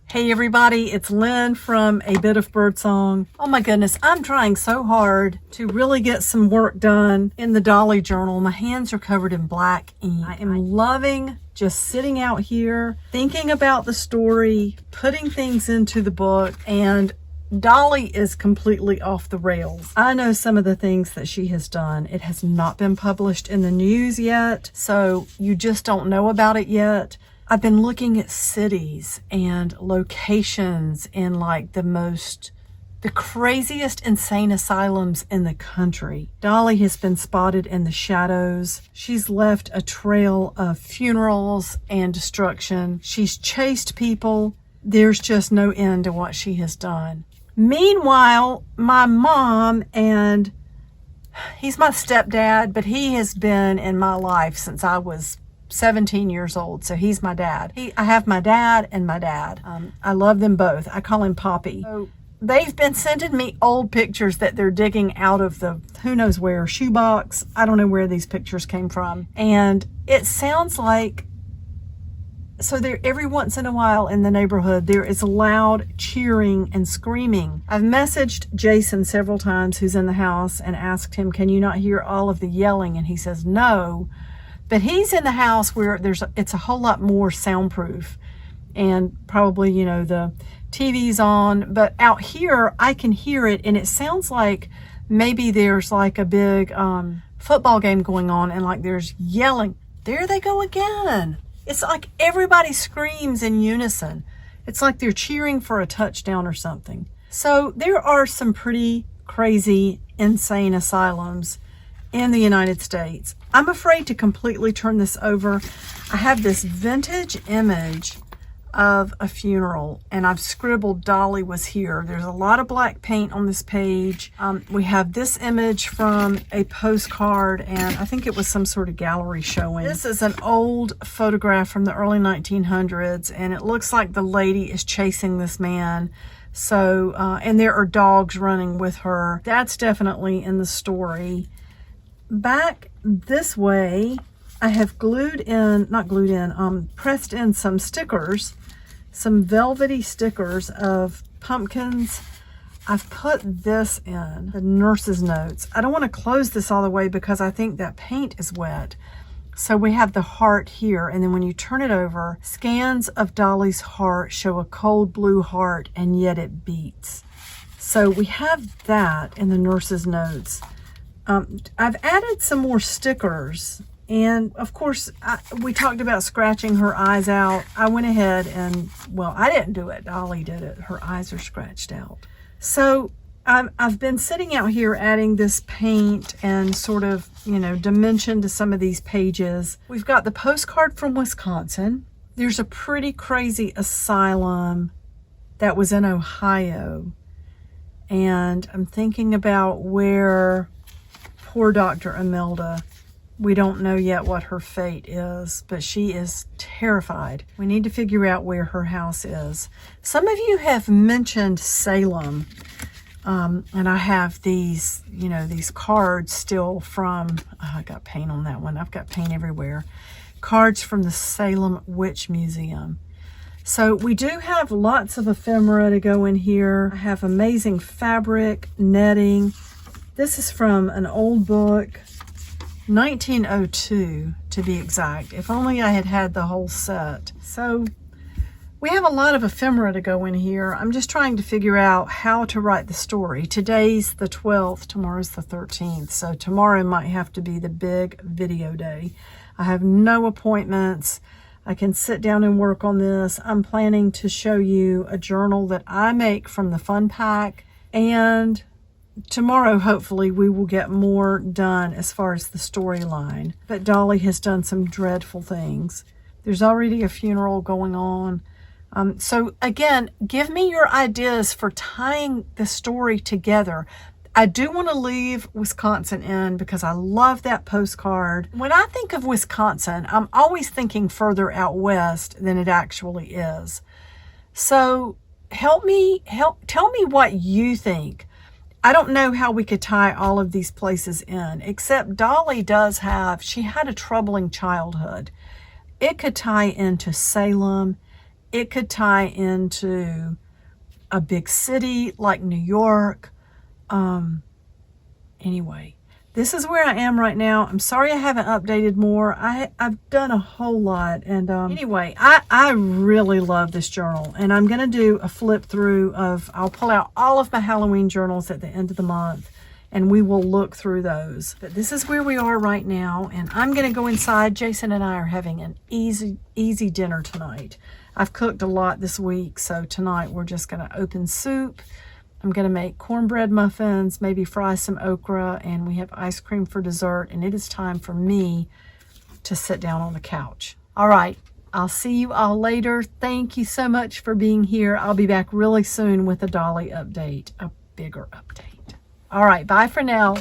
Hey everybody, it's Lynn from A Bit of Birdsong. Oh my goodness, I'm trying so hard to really get some work done in the Dolly Journal. My hands are covered in black ink. I am loving just sitting out here, thinking about the story, putting things into the book, and Dolly is completely off the rails. I know some of the things that she has done. It has not been published in the news yet, so you just don't know about it yet. I've been looking at cities and locations in like the craziest insane asylums in the country. Dolly has been spotted in the shadows. She's left a trail of funerals and destruction. She's chased people. There's just no end to what she has done. Meanwhile, my mom, and he's my stepdad, but he has been in my life since I was 17 years old, so he's my dad. I have my dad and my dad. I love them both. I call him Poppy. So they've been sending me old pictures that they're digging out of the who knows where shoebox. I don't know where these pictures came from, and it sounds like, so there every once in a while in the neighborhood there is loud cheering and screaming. I've messaged Jason several times, who's in the house, and asked him, can you not hear all of the yelling? And he says no. But he's in the house where it's a whole lot more soundproof, and probably, you know, the TV's on. But out here, I can hear it, and it sounds like maybe there's like a big football game going on, and like there's yelling. There they go again. It's like everybody screams in unison. It's like they're cheering for a touchdown or something. So there are some pretty crazy, insane asylums in the United States. I'm afraid to completely turn this over. I have this vintage image of a funeral, and I've scribbled Dolly was here. There's a lot of black paint on this page. We have this image from a postcard, and I think it was some sort of gallery showing. This is an old photograph from the early 1900s, and it looks like the lady is chasing this man. So, and there are dogs running with her. That's definitely in the story. Back this way, I have pressed in some stickers, some velvety stickers of pumpkins. I've put this in the nurse's notes. I don't want to close this all the way because I think that paint is wet. So we have the heart here, and then when you turn it over, scans of Dolly's heart show a cold blue heart, and yet it beats. So we have that in the nurse's notes. I've added some more stickers, and of course we talked about scratching her eyes out. I went ahead and, well, I didn't do it, Dolly did it. Her eyes are scratched out. So I've been sitting out here adding this paint and sort of, you know, dimension to some of these pages. We've got the postcard from Wisconsin. There's a pretty crazy asylum that was in Ohio, and I'm thinking about where poor Dr. Imelda, we don't know yet what her fate is, but she is terrified. We need to figure out where her house is. Some of you have mentioned Salem, and I have these, you know, these cards still from, I got paint on that one. I've got paint everywhere. Cards from the Salem Witch Museum. So we do have lots of ephemera to go in here. I have amazing fabric, netting. This is from an old book, 1902 to be exact. If only I had had the whole set. So we have a lot of ephemera to go in here. I'm just trying to figure out how to write the story. Today's the 12th, tomorrow's the 13th. So tomorrow might have to be the big video day. I have no appointments. I can sit down and work on this. I'm planning to show you a journal that I make from the fun pack, and tomorrow, hopefully, we will get more done as far as the storyline. But Dolly has done some dreadful things. There's already a funeral going on. So again, give me your ideas for tying the story together. I do want to leave Wisconsin in because I love that postcard. When I think of Wisconsin, I'm always thinking further out west than it actually is. So tell me what you think. I don't know how we could tie all of these places in, except Dolly she had a troubling childhood. It could tie into Salem. it could tie into a big city like New York. Anyway, this is where I am right now. I'm sorry I haven't updated more. I've done a whole lot. And anyway, I really love this journal. And I'm going to do a flip through of, I'll pull out all of my Halloween journals at the end of the month. And we will look through those. But this is where we are right now. And I'm going to go inside. Jason and I are having an easy dinner tonight. I've cooked a lot this week. So tonight we're just going to open soup. I'm going to make cornbread muffins, maybe fry some okra, and we have ice cream for dessert, and it is time for me to sit down on the couch. All right, I'll see you all later. Thank you so much for being here. I'll be back really soon with a Dolly update, a bigger update. All right, bye for now.